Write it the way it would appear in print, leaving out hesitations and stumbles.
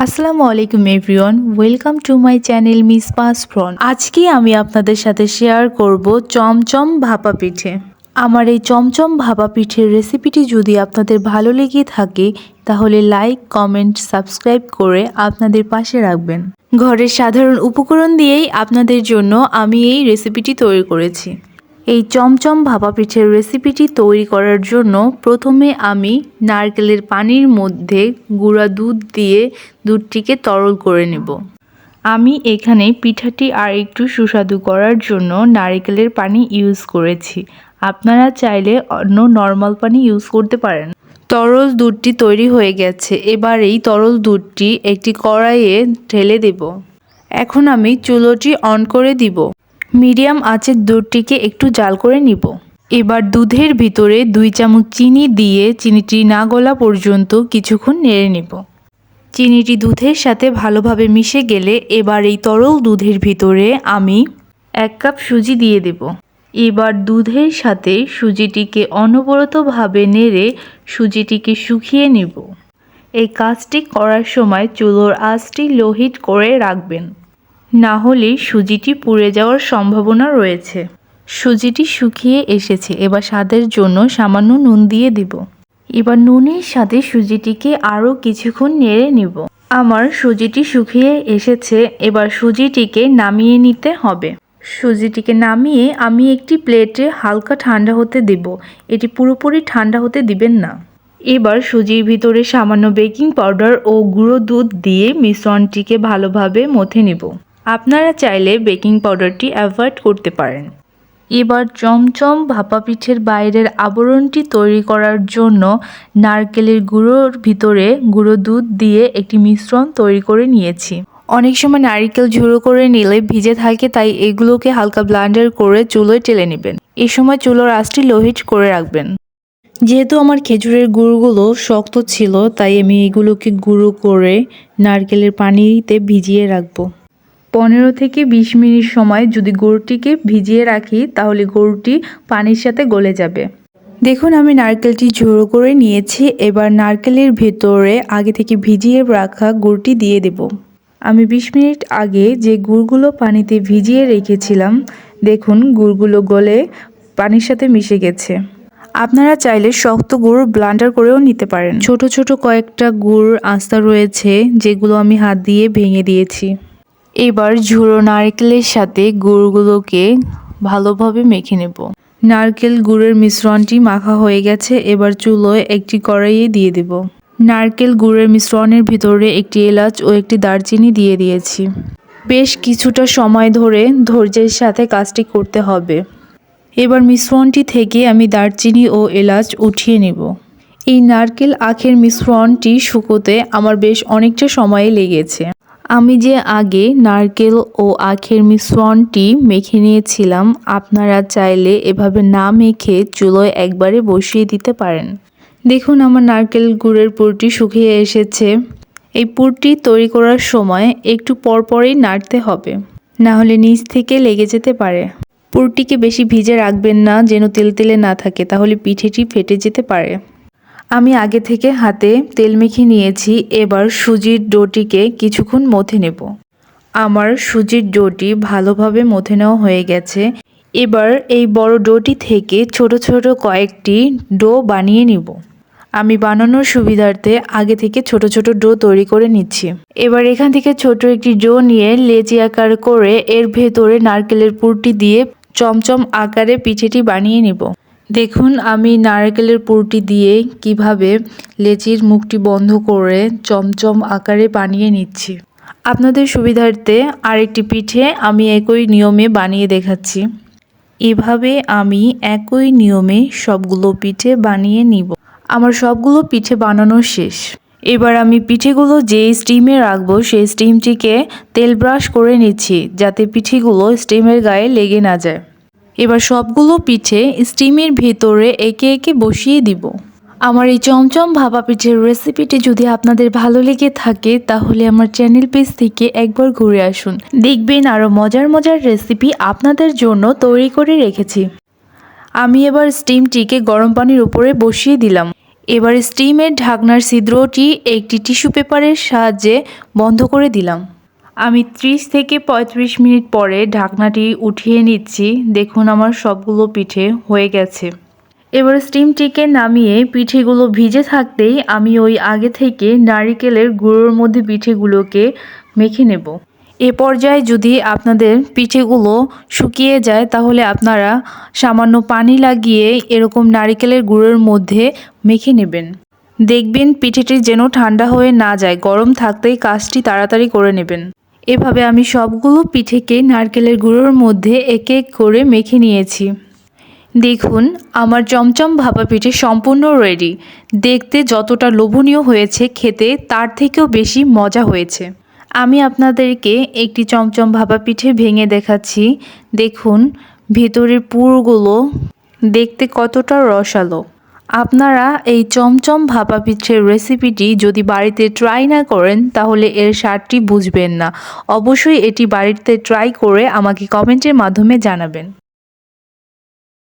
আসসালামু আলাইকুম everyone, welcome to my channel মিসবাস ফ্রন। আজকে আমি আপনাদের সাথে শেয়ার করব চমচম ভাপা পিঠে। আমার এই চমচম ভাপা পিঠের রেসিপিটি যদি আপনাদের ভালো লেগে থাকে তাহলে লাইক, কমেন্ট, সাবস্ক্রাইব করে আপনাদের পাশে রাখবেন। ঘরের সাধারণ উপকরণ দিয়েই আপনাদের জন্য আমি এই রেসিপিটি তৈরি করেছি। এই চমচম ভাপা পিঠের রেসিপিটি তৈরি করার জন্য প্রথমে আমি নারকেলের পানির মধ্যে গুঁড়া দুধ দিয়ে দুধটিকে তরল করে নেব। আমি এখানে পিঠাটি আর একটু সুস্বাদু করার জন্য নারকেলের পানি ইউজ করেছি। আপনারা চাইলে অন্য নর্মাল পানি ইউজ করতে পারেন। তরল দুধটি তৈরি হয়ে গেছে। এবার এই তরল দুধটি একটি কড়াইয়ে ঢেলে দেব। এখন আমি চুলোটি অন করে দিব। মিডিয়াম আঁচে দুধটিকে একটু জাল করে নিব। এবার দুধের ভিতরে 2 চামচ চিনি দিয়ে চিনিটি না গলা পর্যন্ত কিছুক্ষণ নেড়ে নেব। চিনিটি দুধের সাথে ভালোভাবে মিশে গেলে এবার এই তরল দুধের ভিতরে আমি 1 কাপ সুজি দিয়ে দেব। এবার দুধের সাথে সুজিটিকে অনবরতভাবে নেড়ে সুজিটিকে শুকিয়ে নেব। এই কাজটি করার সময় চুলোর আঁচটি লো হিট করে রাখবেন, না হলে সুজিটি পুড়ে যাওয়ার সম্ভাবনা রয়েছে। সুজিটি শুকিয়ে এসেছে। এবার স্বাদের জন্য সামান্য নুন দিয়ে দেব। এবার নুনের সাথে সুজিটিকে আরও কিছুক্ষণ নেড়ে নেব। আমার সুজিটি শুকিয়ে এসেছে। এবার সুজিটিকে নামিয়ে নিতে হবে। সুজিটিকে নামিয়ে আমি একটি প্লেটে হালকা ঠান্ডা হতে দেব। এটি পুরোপুরি ঠান্ডা হতে দিবেন না। এবার সুজির ভিতরে সামান্য বেকিং পাউডার ও গুঁড়ো দুধ দিয়ে মিশ্রণটিকে ভালোভাবে মথে নেব। আপনারা চাইলে বেকিং পাউডারটি অ্যাভয়েড করতে পারেন। এবার চমচম ভাপা পিঠের বাইরের আবরণটি তৈরি করার জন্য নারকেলের গুঁড়োর ভিতরে গুঁড়ো দুধ দিয়ে একটি মিশ্রণ তৈরি করে নিয়েছি। অনেক সময় নারকেল ঝুড়ো করে নিলে ভিজে থাকে, তাই এগুলোকে হালকা ব্লেন্ডার করে চুলোয় টেলে নেবেন। এই সময় চুলোর আঁচটি লো হিট করে রাখবেন। যেহেতু আমার খেজুরের গুড়গুলো শক্ত ছিল, তাই আমি এগুলোকে গুঁড়ো করে নারকেলের পানিতে ভিজিয়ে রাখবো। 15 থেকে 20 মিনিট সময় যদি গুড়টিকে ভিজিয়ে রাখি তাহলে গুড়টি পানির সাথে গলে যাবে। দেখুন আমি নারকেলটি ঝুড়ো করে নিয়েছি। এবার নারকেলের ভেতরে আগে থেকে ভিজিয়ে রাখা গুড়টি দিয়ে দেব। আমি 20 মিনিট আগে যে গুড়গুলো পানিতে ভিজিয়ে রেখেছিলাম, দেখুন গুড়গুলো গলে পানির সাথে মিশে গেছে। আপনারা চাইলে শক্ত গুড় ব্লেন্ডার করেও নিতে পারেন। ছোট ছোট কয়েকটা গুড় আস্তা রয়েছে, যেগুলো আমি হাত দিয়ে ভেঙে দিয়েছি। এবার ঝুড়ো নারকেলের সাথে গুড়গুলোকে ভালোভাবে মেখে নেব। নারকেল গুড়ের মিশ্রণটি মাখা হয়ে গেছে। এবার চুলোয় একটি কড়াইয়ে দিয়ে দেব। নারকেল গুড়ের মিশ্রণের ভিতরে একটি এলাচ ও একটি দারচিনি দিয়ে দিয়েছি। বেশ কিছুটা সময় ধরে ধৈর্যের সাথে কাজটি করতে হবে। এবার মিশ্রণটি থেকে আমি দারচিনি ও এলাচ উঠিয়ে নেব। এই নারকেল আখের মিশ্রণটি শুকোতে আমার বেশ অনেকটা সময় লেগেছে। আমি যে আগে নারকেল ও আখের মিশ্রণটি মেখে নিয়েছিলাম, আপনারা চাইলে এভাবে না মেখে চুলোয় একবারে বসিয়ে দিতে পারেন। দেখুন আমার নারকেল গুড়ের পুরটি শুকিয়ে এসেছে। এই পুরটি তৈরি করার সময় একটু পরপরই নাড়তে হবে, না হলে নিচ থেকে লেগে যেতে পারে। পুরটিকে বেশি ভিজে রাখবেন না, যেন তেলতেলে না থাকে, তাহলে পিঠেটি ফেটে যেতে পারে। আমি আগে থেকে হাতে তেল মেখে নিয়েছি। এবার সুজির ডোটিকে কিছুক্ষণ মথে নেব। আমার সুজির ডোটি ভালোভাবে মথে নেওয়া হয়ে গেছে। এবার এই বড় ডোটি থেকে ছোট ছোট কয়েকটি ডো বানিয়ে নিব। আমি বানানোর সুবিধার্থে আগে থেকে ছোট ছোট ডো তৈরি করে নিচ্ছি। এবার এখান থেকে ছোট একটি ডো নিয়ে লেচি আকার করে এর ভেতরে নারকেলের পুরটি দিয়ে চমচম আকারে পিঠেটি বানিয়ে নিব। দেখুন আমি নারকেলের পুরটি দিয়ে কিভাবে লেচির মুখটি বন্ধ করে চমচম আকারে বানিয়ে নিচ্ছি। আপনাদের সুবিধার্থে আরেকটি পিঠে আমি একই নিয়মে বানিয়ে দেখাচ্ছি। এভাবে আমি একই নিয়মে সবগুলো পিঠে বানিয়ে নিব। আমার সবগুলো পিঠে বানানো শেষ। এবার আমি পিঠেগুলো যে স্টিমে রাখবো সেই স্টিমটিকে তেল ব্রাশ করে নিচ্ছি, যাতে পিঠেগুলো স্টিমের গায়ে লেগে না যায়। এবার সবগুলো পিঠে স্টিমের ভেতরে একে একে বসিয়ে দিব। আমার এই চমচম ভাপা পিঠের রেসিপিটি যদি আপনাদের ভালো লেগে থাকে তাহলে আমার চ্যানেল পেজ থেকে একবার ঘুরে আসুন। দেখবেন আরও মজার মজার রেসিপি আপনাদের জন্য তৈরি করে রেখেছি। আমি এবার স্টিমটিকে গরম পানির উপরে বসিয়ে দিলাম। এবার স্টিমের ঢাকনার ছিদ্রটি একটি টিস্যু পেপারের সাহায্যে বন্ধ করে দিলাম। আমি 30 থেকে 35 মিনিট পরে ঢাকনাটি উঠিয়ে নিচ্ছি। দেখুন আমার সবগুলো পিঠে হয়ে গেছে। এবার স্টিমটিকে নামিয়ে পিঠেগুলো ভিজে থাকতেই আমি ওই আগে থেকে নারিকেলের গুঁড়োর মধ্যে পিঠেগুলোকে মেখে নেব। এ পর্যায়ে যদি আপনাদের পিঠেগুলো শুকিয়ে যায় তাহলে আপনারা সামান্য পানি লাগিয়ে এরকম নারিকেলের গুঁড়োর মধ্যে মেখে নেবেন। দেখবেন পিঠেটি যেন ঠান্ডা হয়ে না যায়, গরম থাকতেই কাজটি তাড়াতাড়ি করে নেবেন। এভাবে আমি সবগুলো পিঠেকে নারকেলের গুঁড়োর মধ্যে এক এক করে মেখে নিয়েছি। দেখুন আমার চমচম ভাপা পিঠে সম্পূর্ণ রেডি। দেখতে যতটা লোভনীয় হয়েছে, খেতে তার থেকেও বেশি মজা হয়েছে। আমি আপনাদেরকে একটি চমচম ভাপা পিঠে ভেঙে দেখাচ্ছি। দেখুন ভেতরের পুরগুলো দেখতে কতটা রসালো। আপনারা এই চমচম ভাপা পিঠের রেসিপিটি যদি বাড়িতে ট্রাই না করেন তাহলে এর স্বাদটি বুঝবেন না। অবশ্যই এটি বাড়িতে ট্রাই করে আমাকে কমেন্টের মাধ্যমে জানাবেন।